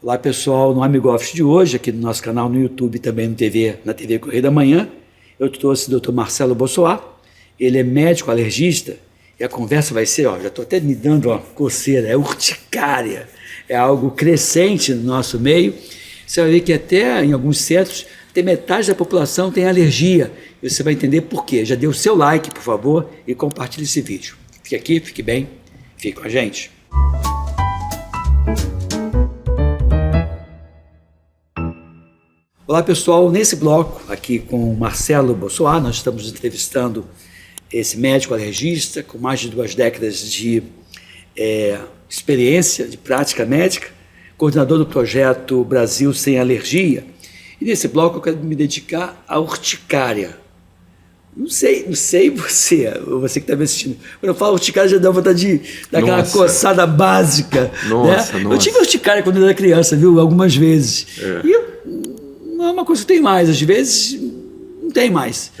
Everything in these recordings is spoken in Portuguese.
Olá pessoal, no Amigo Office de hoje, aqui no nosso canal no YouTube, também na TV Correio da Manhã, eu trouxe o Dr. Marcelo Bossoá. Ele é médico alergista e a conversa vai ser, já estou até me dando uma coceira, é urticária, é algo crescente no nosso meio. Você vai ver que até em alguns centros, até metade da população tem alergia e você vai entender por quê. Já dê o seu like, por favor, e compartilhe esse vídeo. Fique aqui, fique bem, fique com a gente. Olá pessoal, nesse bloco aqui com o Marcelo Bossoá, nós estamos entrevistando esse médico alergista com mais de 2 décadas de experiência, de prática médica, coordenador do projeto Brasil Sem Alergia. E nesse bloco eu quero me dedicar à urticária. Não sei você que está me assistindo. Quando eu falo urticária, já dá vontade de dar aquela coçada básica. Nossa. Eu tive urticária quando eu era criança, viu? Algumas vezes. E não é uma coisa que tem mais, às vezes não tem mais.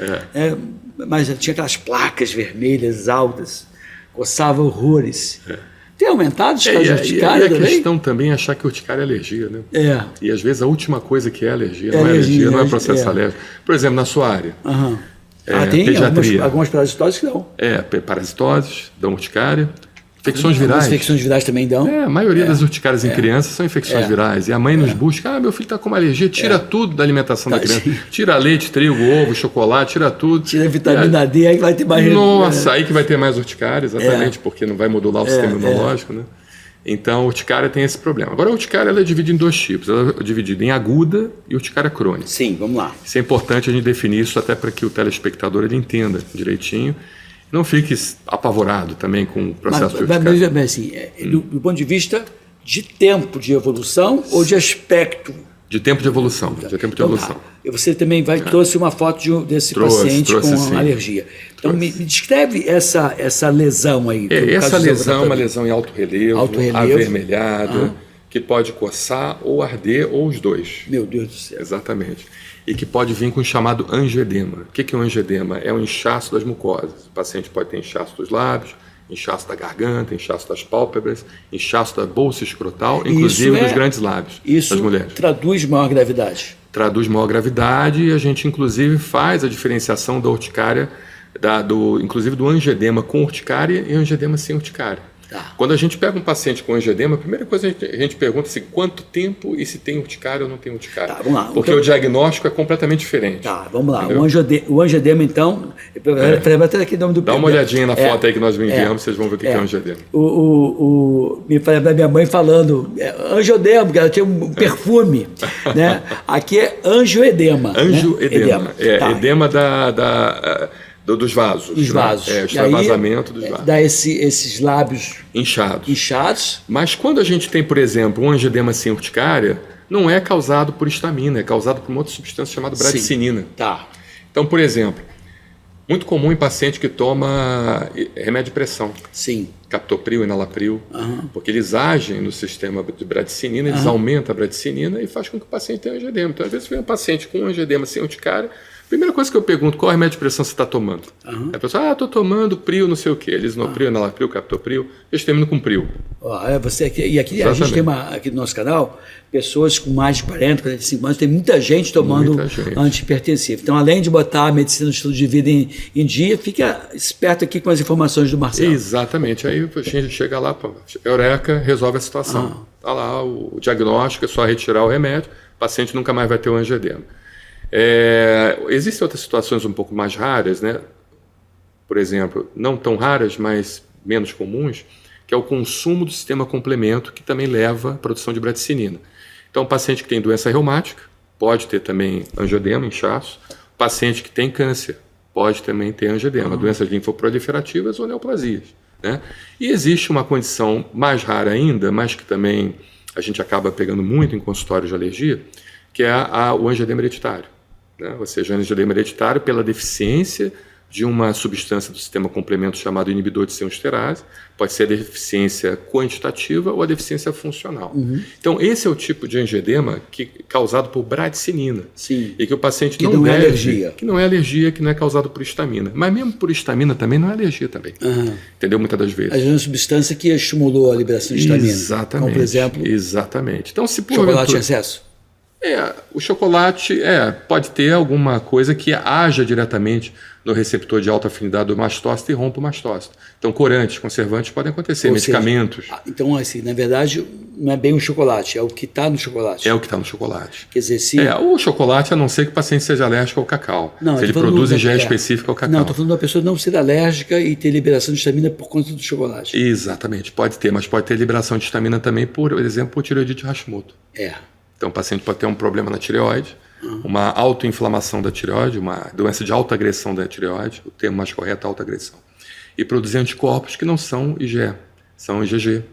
Mas tinha aquelas placas vermelhas altas, coçava horrores. Tem aumentado os casos de urticária também? E a questão também é achar que urticária é alergia, né? E às vezes a última coisa que é alergia, não é alergia, não é processo alérgico. Por exemplo, na sua área. Tem pediatria. Algumas parasitoses que dão. Parasitoses, dão urticária. Infecções virais. As infecções virais também dão. A maioria das urticárias em crianças são infecções virais. E a mãe nos busca, meu filho está com uma alergia, tira tudo da alimentação da criança. Tira leite, trigo, ovo, chocolate, tira tudo. Tira a vitamina D, aí que vai ter mais... Nossa, aí que vai ter mais urticária, exatamente, porque não vai modular o sistema imunológico, né? Então, a urticária tem esse problema. Agora, a urticária ela é dividida em 2 tipos. Ela é dividida em aguda e urticária crônica. Sim, vamos lá. Isso é importante a gente definir isso até para que o telespectador ele entenda direitinho. Não fique apavorado também com o processo de urticária. Mas assim, do ponto de vista de tempo de evolução ou de aspecto? De tempo de evolução. De tempo de evolução. E você também trouxe uma foto desse paciente com alergia. Então, me descreve essa lesão aí. Essa lesão é uma lesão em alto relevo, avermelhada, que pode coçar ou arder ou os dois. Meu Deus do céu. Exatamente. E que pode vir com o chamado angioedema. O que é um angioedema? É um inchaço das mucosas. O paciente pode ter inchaço dos lábios, inchaço da garganta, inchaço das pálpebras, inchaço da bolsa escrotal, inclusive dos grandes lábios das mulheres. Isso traduz maior gravidade? Traduz maior gravidade e a gente inclusive faz a diferenciação da urticária, inclusive do angioedema com urticária e angioedema sem urticária. Quando a gente pega um paciente com angioedema, a primeira coisa a gente pergunta é quanto tempo e se tem urticária ou não tem urticária. Vamos lá. Porque o diagnóstico é completamente diferente. Vamos lá. O angioedema, então... Até aqui o nome do... Dá uma olhadinha na foto aí que nós enviamos, vocês vão ver o que é angioedema. Me falei da minha mãe falando angioedema, porque ela tinha um perfume. Né? Aqui é angioedema. Angioedema. Né? Edema dos vasos. Dos vasos. O extravasamento dos vasos. Dá esses lábios inchados. Mas quando a gente tem, por exemplo, um angioedema sem urticária, não é causado por histamina, é causado por uma outra substância chamada bradicinina. Então, por exemplo, muito comum em paciente que toma remédio de pressão. Sim. Captopril, enalapril, porque eles agem no sistema de bradicinina, eles aumentam a bradicinina e faz com que o paciente tenha angioedema. Então, às vezes, vem um paciente com angioedema sem urticária. Primeira coisa que eu pergunto, qual remédio de pressão você está tomando? A pessoa, estou tomando Pril, não sei o quê. Lisinopril, enalapril, captopril. Eles terminam com Pril. E aqui a gente tem aqui no nosso canal pessoas com mais de 40, 45 anos, tem muita gente tomando antihipertensivo. Então, além de botar a medicina do estilo de vida em dia, fica esperto aqui com as informações do Marcelo. Exatamente. Aí a gente chega lá, eureka, resolve a situação. Está lá o diagnóstico, é só retirar o remédio, o paciente nunca mais vai ter o angioedema. Existem outras situações um pouco mais raras, né? Por exemplo, não tão raras, mas menos comuns, que é o consumo do sistema complemento, que também leva à produção de bradicinina. Então, o paciente que tem doença reumática pode ter também angioedema, inchaço. O paciente que tem câncer pode também ter angioedema, doenças linfoproliferativas ou neoplasias, né? E existe uma condição mais rara ainda, mas que também a gente acaba pegando muito em consultório de alergia, que é o angioedema hereditário. Ou seja, o angioedema hereditário pela deficiência de uma substância do sistema complemento chamado inibidor de sinoesterase, pode ser a deficiência quantitativa ou a deficiência funcional. Então, esse é o tipo de angioedema causado por bradicinina. Sim. E que o paciente Que não não é deve... alergia. Que não é alergia, que não é causado por histamina. Mas mesmo por histamina também não é alergia também. Entendeu? Muitas das vezes. Às vezes é uma substância que estimulou a liberação de histamina. Exatamente. Como, por exemplo, Exatamente. Então, se por chocolate em excesso. o chocolate pode ter alguma coisa que haja diretamente no receptor de alta afinidade do mastócito e rompa o mastócito. Então, corantes, conservantes podem acontecer, Ou medicamentos. seja, então, assim, na verdade, não é bem o chocolate, é o que está no chocolate. É o que está no chocolate. Quer dizer, se... O chocolate, a não ser que o paciente seja alérgico ao cacau. Não, se ele produz IgE específico ao cacau. Não, estou falando de uma pessoa não ser alérgica e ter liberação de histamina por conta do chocolate. Exatamente, pode ter, mas pode ter liberação de histamina também, por exemplo, por tireoidite Hashimoto. Então, o paciente pode ter um problema na tireoide, uma autoinflamação da tireoide, uma doença de alta agressão da tireoide, o termo mais correto é alta agressão, e produzir anticorpos que não são IgE, são IgG.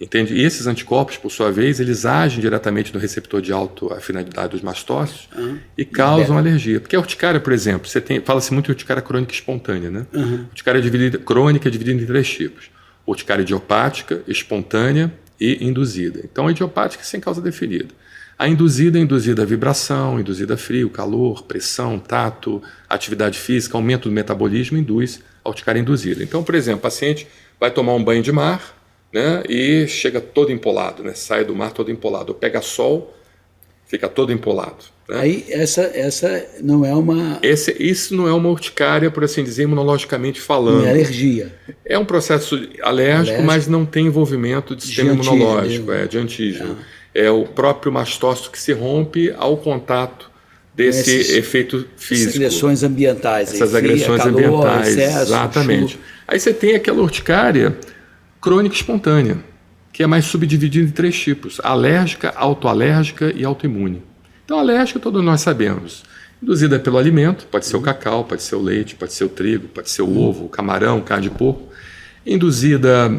Entende? E esses anticorpos, por sua vez, eles agem diretamente no receptor de alta afinidade dos mastócitos e causam alergia. Porque a urticária, por exemplo, fala-se muito de urticária crônica espontânea, né? Urticária crônica é dividida em 3 tipos: urticária idiopática, espontânea e induzida. Então, a idiopática é sem causa definida. A induzida é induzida a vibração, induzida a frio, calor, pressão, tato, atividade física, aumento do metabolismo, induz a urticária induzida. Então, por exemplo, o paciente vai tomar um banho de mar, né, e chega todo empolado, né, sai do mar todo empolado, ou pega sol, fica todo empolado. Né? Aí essa não é uma... Isso não é uma urticária, por assim dizer, imunologicamente falando. Não é alergia. É um processo alérgico, mas não tem envolvimento de sistema imunológico, de antígeno. É o próprio mastócito que se rompe ao contato desse efeito físico. Essas agressões ambientais. Essas agressões ambientais, excesso, exatamente. Aí você tem aquela urticária crônica espontânea, que é mais subdividida em 3 tipos: alérgica, autoalérgica e autoimune. Então, alérgica todos nós sabemos. Induzida pelo alimento, pode ser o cacau, pode ser o leite, pode ser o trigo, pode ser o ovo, o camarão, carne de porco. Induzida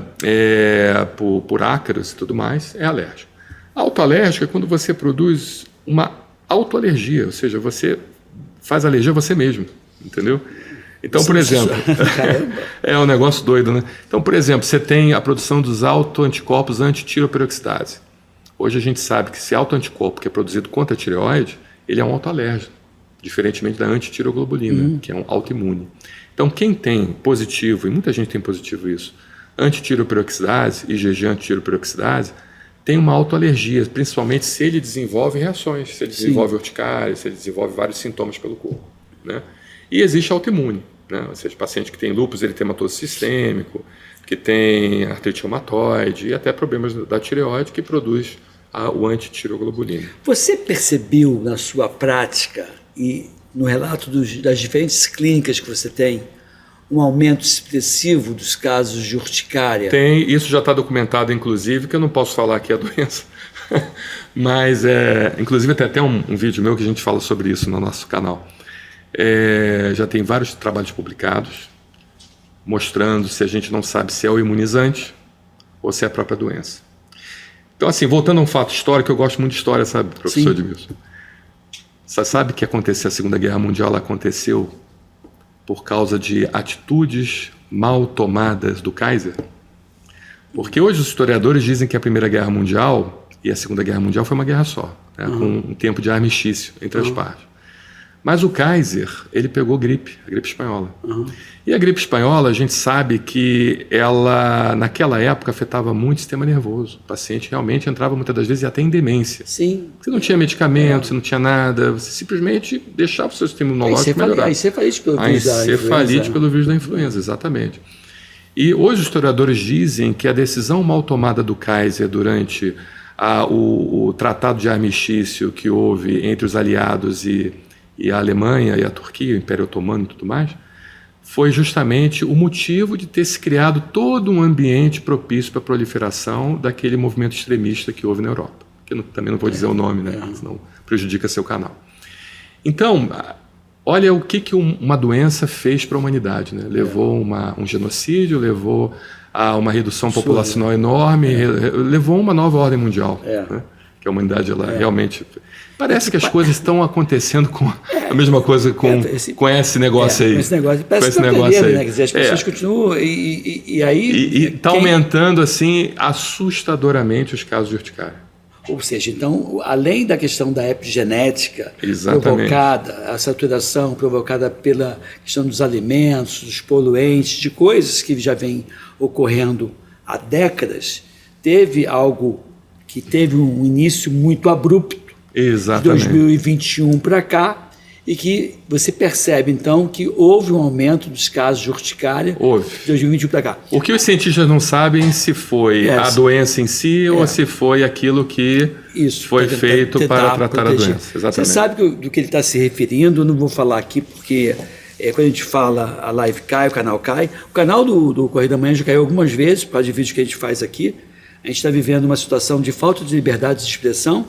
por ácaros e tudo mais, é alérgica. Autoalérgica é quando você produz uma autoalergia, ou seja, você faz alergia a você mesmo, entendeu? Então, por exemplo, é um negócio doido, né? Então, por exemplo, você tem a produção dos autoanticorpos anti-tiroperoxidase. Hoje a gente sabe que esse autoanticorpo que é produzido contra a tireoide, ele é um autoalérgico, diferentemente da antitiroglobulina, que é um autoimune. Então, quem tem positivo, e muita gente tem positivo isso, antitiroperoxidase, IgG antitiroperoxidase, tem uma autoalergia, principalmente se ele desenvolve reações, se ele desenvolve urticária, se ele desenvolve vários sintomas pelo corpo. Né? E existe autoimune, né? Ou seja, paciente que tem lúpus eritematoso sistêmico, que tem artrite reumatoide e até problemas da tireoide que produz o antitiroglobulina. Você percebeu na sua prática e no relato das diferentes clínicas que você tem um aumento expressivo dos casos de urticária? Tem, isso já está documentado, inclusive, que eu não posso falar aqui a doença, mas, inclusive, tem até um vídeo meu que a gente fala sobre isso no nosso canal. Já tem vários trabalhos publicados mostrando se a gente não sabe se é o imunizante ou se é a própria doença. Então, assim, voltando a um fato histórico, eu gosto muito de história, sabe, professor Edmilson? Você sabe que a Segunda Guerra Mundial ela aconteceu por causa de atitudes mal tomadas do Kaiser? Porque hoje os historiadores dizem que a Primeira Guerra Mundial e a Segunda Guerra Mundial foi uma guerra só, né, com um tempo de armistício entre as partes. Mas o Kaiser, ele pegou a gripe espanhola. E a gripe espanhola, a gente sabe que ela, naquela época, afetava muito o sistema nervoso. O paciente realmente entrava muitas das vezes até em demência. Sim. Você não tinha medicamento, você não tinha nada, você simplesmente deixava o seu sistema imunológico melhorar. A encefalite pelo vírus da influenza. A encefalite pelo vírus da influenza, exatamente. E hoje os historiadores dizem que a decisão mal tomada do Kaiser durante o tratado de armistício que houve entre os aliados e a Alemanha e a Turquia, o Império Otomano e tudo mais, foi justamente o motivo de ter se criado todo um ambiente propício para a proliferação daquele movimento extremista que houve na Europa. Que também não vou dizer o nome, né? Senão prejudica seu canal. Então, olha o que uma doença fez para a humanidade. Né? Levou um genocídio, levou a uma redução populacional enorme, levou uma nova ordem mundial. Né? que a humanidade ela realmente... Parece que as coisas estão acontecendo com a mesma coisa com esse negócio aí. Com esse negócio. Parece que negócio aí. Né? Quer dizer, as pessoas continuam e aí... E está aumentando, assim, assustadoramente os casos de urticária. Ou seja, então, além da questão da epigenética provocada, essa alteração provocada pela questão dos alimentos, dos poluentes, de coisas que já vêm ocorrendo há décadas, teve algo que teve um início muito abrupto, exatamente, de 2021 para cá, e que você percebe, então, que houve um aumento dos casos de urticária de 2021 para cá. O que os cientistas não sabem se foi a doença em si ou se foi aquilo que foi feito para tratar a doença. Exatamente. Você sabe do que ele está se referindo, eu não vou falar aqui porque quando a gente fala, a live cai, o canal cai. O canal do Correio da Manhã já caiu algumas vezes, por causa de vídeos que a gente faz aqui. A gente está vivendo uma situação de falta de liberdade de expressão.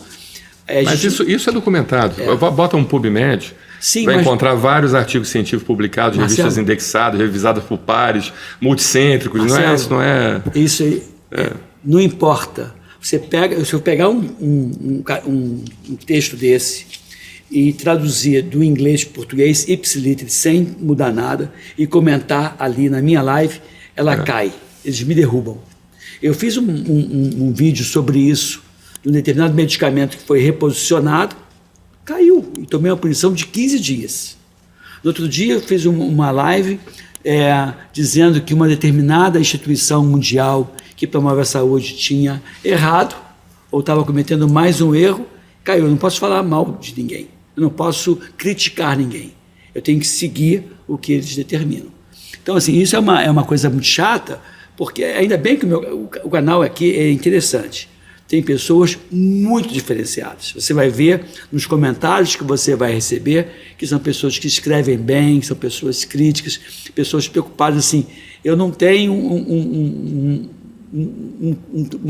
Mas isso é documentado. Bota um PubMed, vai encontrar vários artigos científicos publicados, revistas indexadas, revisadas por pares, multicêntricos. Marcelo, não é. Isso aí não importa. Se eu pegar um texto desse e traduzir do inglês para o português, ipsiliter, sem mudar nada, e comentar ali na minha live, ela cai. Eles me derrubam. Eu fiz um vídeo sobre isso, de um determinado medicamento que foi reposicionado, caiu, e tomei uma punição de 15 dias. No outro dia eu fiz uma live dizendo que uma determinada instituição mundial que promove a saúde tinha errado, ou estava cometendo mais um erro, caiu. Eu não posso falar mal de ninguém, eu não posso criticar ninguém, eu tenho que seguir o que eles determinam. Então, assim, isso é uma coisa muito chata, porque ainda bem que o canal aqui é interessante. Tem pessoas muito diferenciadas. Você vai ver nos comentários que você vai receber que são pessoas que escrevem bem, são pessoas críticas, pessoas preocupadas assim. Eu não tenho um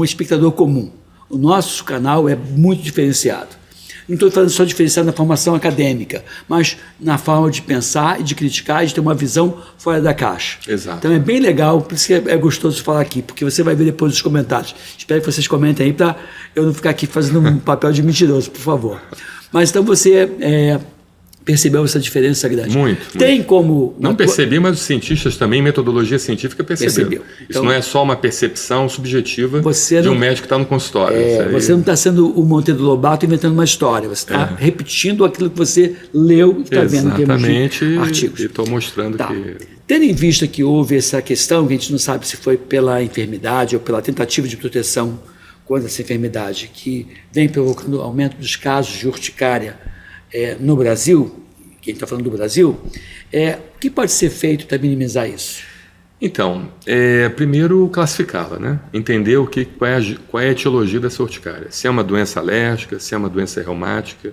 espectador comum. O nosso canal é muito diferenciado. Não estou falando só diferenciado na formação acadêmica, mas na forma de pensar e de criticar e de ter uma visão fora da caixa. Exato. Então é bem legal, por isso que é gostoso falar aqui, porque você vai ver depois os comentários. Espero que vocês comentem aí para eu não ficar aqui fazendo um papel de mentiroso, por favor. Mas então você percebeu essa diferença grande. Muito. Tem como... Não percebi, mas os cientistas também, metodologia científica, perceberam. Então, isso não é só uma percepção subjetiva de um médico que está no consultório. Você não está sendo o Monteiro Lobato inventando uma história, você está repetindo aquilo que você leu e está vendo em termos de artigos. E estou mostrando que... Tendo em vista que houve essa questão, que a gente não sabe se foi pela enfermidade ou pela tentativa de proteção contra essa enfermidade, que vem provocando aumento dos casos de urticária no Brasil, que a gente está falando do Brasil, o que pode ser feito para minimizar isso? Então, primeiro classificá-la, né? Entender qual é a etiologia dessa urticária. Se é uma doença alérgica, se é uma doença reumática,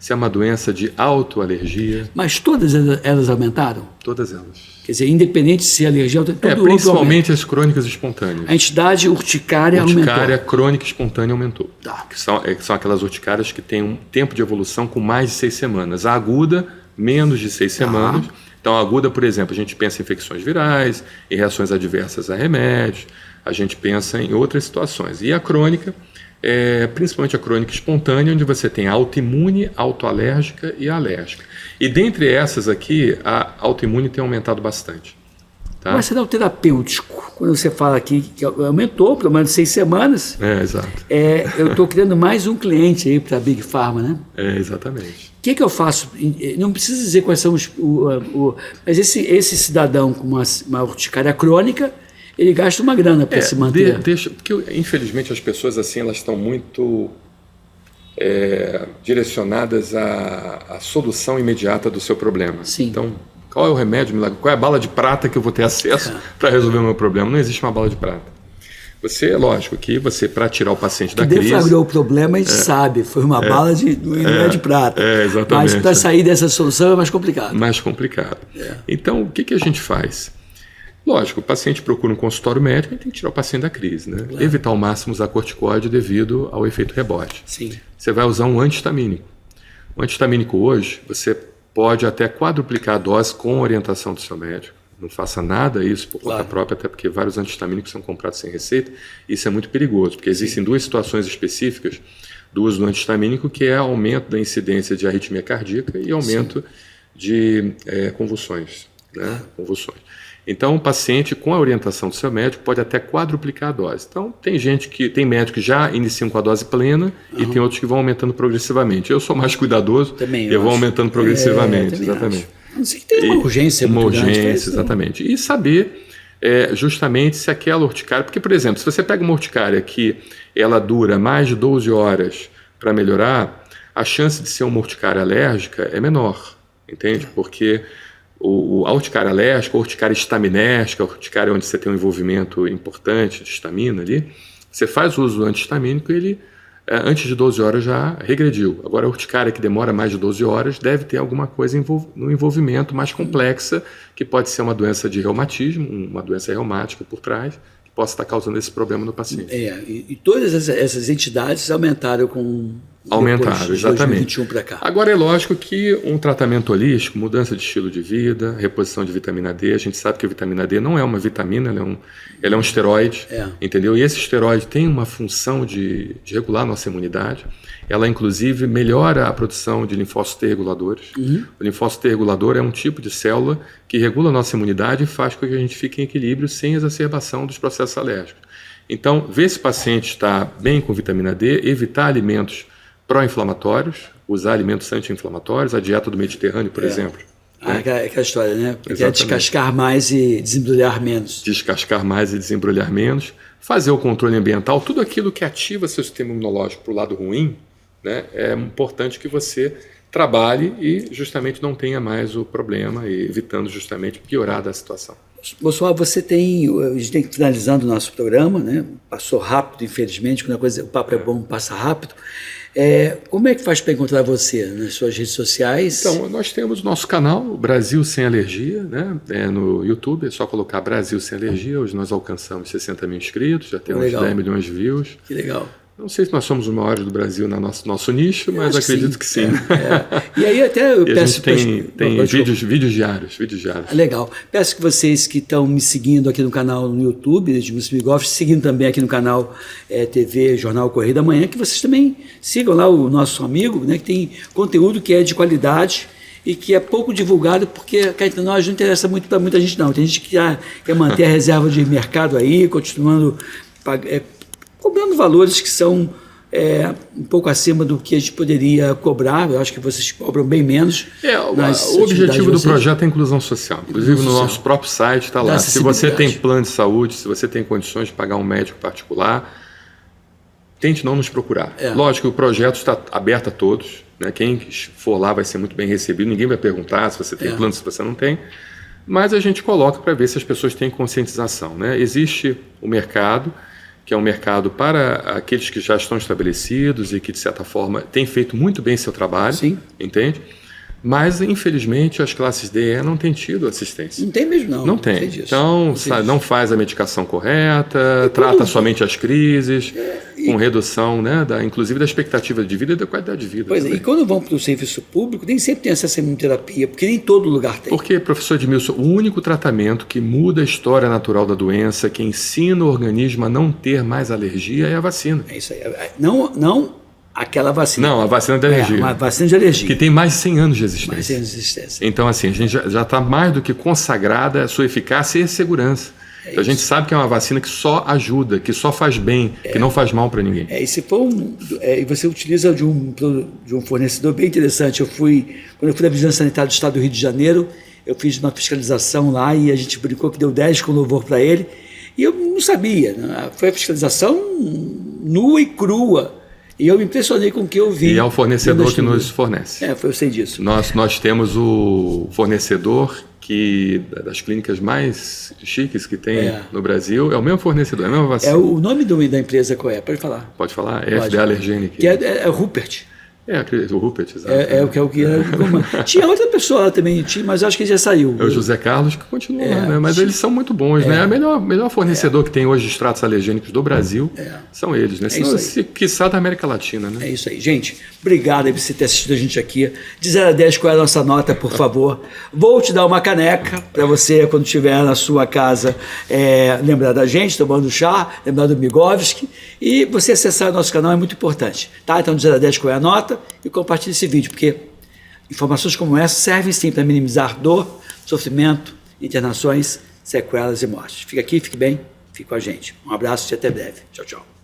se é uma doença de autoalergia. Mas todas elas aumentaram? Todas elas. Quer dizer, independente se é alergia ou principalmente as crônicas espontâneas. A entidade urticária aumentou. Urticária crônica espontânea aumentou. Tá. Que são aquelas urticárias que têm um tempo de evolução com mais de 6 semanas. A aguda, menos de 6 semanas. Então, a aguda, por exemplo, a gente pensa em infecções virais, em reações adversas a remédios, a gente pensa em outras situações. E a crônica, principalmente a crônica espontânea, onde você tem a autoimune, autoalérgica e a alérgica. E dentre essas aqui, a autoimune tem aumentado bastante. Tá? Mas será o terapêutico, quando você fala aqui que aumentou, pelo menos 6 semanas. Exato. Eu estou criando mais um cliente aí para a Big Pharma, né? Exatamente. O que eu faço? Não preciso dizer quais são mas esse cidadão com uma urticária crônica, ele gasta uma grana para se manter. Porque, infelizmente, as pessoas assim, elas estão muito direcionadas à solução imediata do seu problema. Sim. Então, qual é o remédio milagre? Qual é a bala de prata que eu vou ter acesso para resolver o meu problema? Não existe uma bala de prata. Lógico que para tirar o paciente da crise... deflagrou o problema, a gente sabe, foi uma bala não é de prata. Exatamente. Mas para sair dessa solução é mais complicado. Mais complicado. Então, o que a gente faz? Lógico, o paciente procura um consultório médico e tem que tirar o paciente da crise, né? Claro. Evitar ao máximo usar corticóide devido ao efeito rebote. Sim. Você vai usar um antihistamínico. O antihistamínico hoje, você pode até quadruplicar a dose com orientação do seu médico. Não faça nada isso por conta própria, até porque vários antihistamínicos são comprados sem receita. Isso é muito perigoso, porque existem duas situações específicas do uso do antihistamínico, que é aumento da incidência de arritmia cardíaca e aumento de convulsões, né? Convulsões. Então, o paciente, com a orientação do seu médico, pode até quadruplicar a dose. Então, tem médicos que já iniciam com a dose plena e tem outros que vão aumentando progressivamente. Eu sou mais cuidadoso, eu vou aumentando progressivamente, exatamente. Não sei que tem uma urgência. Uma urgência, exatamente. E saber justamente se aquela urticária... Porque, por exemplo, se você pega uma urticária que ela dura mais de 12 horas para melhorar, a chance de ser uma urticária alérgica é menor, entende? Porque a urticária alérgica, a urticária estaminérgica, a urticária onde você tem um envolvimento importante de histamina ali, você faz o uso do antihistamínico e ele, antes de 12 horas, já regrediu. Agora, a urticária que demora mais de 12 horas deve ter alguma coisa no envolvimento mais complexa, que pode ser uma doença de reumatismo, uma doença reumática por trás, que possa estar causando esse problema no paciente. E todas essas entidades aumentaram Aumentaram, exatamente. 2021 para cá. Agora, é lógico que um tratamento holístico, mudança de estilo de vida, reposição de vitamina D, a gente sabe que a vitamina D não é uma vitamina, ela é um esteroide, entendeu? E esse esteroide tem uma função de regular a nossa imunidade. Ela, inclusive, melhora a produção de linfócitos T reguladores. O linfócito T regulador é um tipo de célula que regula a nossa imunidade e faz com que a gente fique em equilíbrio sem exacerbação dos processos alérgicos. Então, ver se o paciente está bem com vitamina D, evitar alimentos pró-inflamatórios, usar alimentos anti-inflamatórios, a dieta do Mediterrâneo, por exemplo. Aquela história, né? Porque é descascar mais e desembrulhar menos. Descascar mais e desembrulhar menos. Fazer o controle ambiental, tudo aquilo que ativa seu sistema imunológico para o lado ruim, né? É importante que você trabalhe e justamente não tenha mais o problema, e evitando justamente piorar da situação. Pessoal, a gente tem que finalizando o nosso programa, né? Passou rápido, infelizmente, quando o papo é bom, passa rápido. Como é que faz para encontrar você nas suas redes sociais? Então, nós temos o nosso canal, Brasil Sem Alergia, né? No YouTube, é só colocar Brasil Sem Alergia. Hoje nós alcançamos 60 mil inscritos, já temos 10 milhões de views. Que legal. Não sei se nós somos os maiores do Brasil no nosso nicho, mas acredito que sim. E aí até eu peço... A gente tem vídeos diários. Legal. Peço que vocês que estão me seguindo aqui no canal no YouTube, de Múcio Migoff, seguindo também aqui no canal TV Jornal Correio da Manhã, que vocês também sigam lá o nosso amigo, né, que tem conteúdo que é de qualidade e que é pouco divulgado, porque cá entre nós não interessa muito para muita gente não. Tem gente que quer manter a reserva de mercado aí, continuando... cobrando valores que são um pouco acima do que a gente poderia cobrar. Eu acho que vocês cobram bem menos. O objetivo do projeto é a inclusão social. Inclusive no nosso próprio site está lá. Se você tem plano de saúde, se você tem condições de pagar um médico particular, tente não nos procurar. Lógico que o projeto está aberto a todos, né? Quem for lá vai ser muito bem recebido. Ninguém vai perguntar se você tem plano, se você não tem. Mas a gente coloca para ver se as pessoas têm conscientização, né? Existe o mercado, que é um mercado para aqueles que já estão estabelecidos e que, de certa forma, têm feito muito bem seu trabalho, entende? Mas, infelizmente, as classes D e E não têm tido assistência. Não tem mesmo, não. Não tem. Então, não faz a medicação correta, trata somente as crises, com redução, né, inclusive da expectativa de vida e da qualidade de vida. Pois é, e quando vão para o serviço público, nem sempre tem acesso à imunoterapia, porque nem todo lugar tem. Porque, professor Edmilson, o único tratamento que muda a história natural da doença, que ensina o organismo a não ter mais alergia, é a vacina. É isso aí. Não aquela vacina. Não, a vacina de alergia. Uma vacina de alergia. Que tem mais de 100 anos de existência. Mais de 100 anos de existência. Então, assim, a gente já está mais do que consagrada a sua eficácia e segurança. Então, a gente sabe que é uma vacina que só ajuda, que só faz bem, que não faz mal para ninguém. E se for e você utiliza de um fornecedor bem interessante. Quando eu fui da Vigilância Sanitária do Estado do Rio de Janeiro, eu fiz uma fiscalização lá e a gente brincou que deu 10 com louvor para ele. E eu não sabia, né? Foi a fiscalização nua e crua. E eu me impressionei com o que eu vi. E é o fornecedor que nos fornece. Eu sei disso. Nós temos o fornecedor das clínicas mais chiques que tem no Brasil, é o mesmo fornecedor, é a mesma vacina. O nome da empresa qual é? Pode falar. Pode falar? FDA Allergenic. Que é Rupert. O Rupert, exato. É o que tinha outra pessoa lá também, mas acho que ele já saiu. É o José Carlos que continua lá, né? Mas eles são muito bons, né? O melhor fornecedor que tem hoje de extratos alergênicos do Brasil são eles, né? Quiçá da América Latina, né? É isso aí. Gente, obrigado aí por você ter assistido a gente aqui. De 0 a 10, qual é a nossa nota, por favor? Vou te dar uma caneca para você, quando estiver na sua casa, lembrar da gente, tomando chá, lembrar do Migovski. E você acessar o nosso canal é muito importante. Tá? Então, de 0 a 10, qual é a nota? E compartilhe esse vídeo, porque informações como essa servem sim para minimizar dor, sofrimento, internações, sequelas e mortes. Fica aqui, fique bem, fique com a gente. Um abraço e até breve. Tchau, tchau.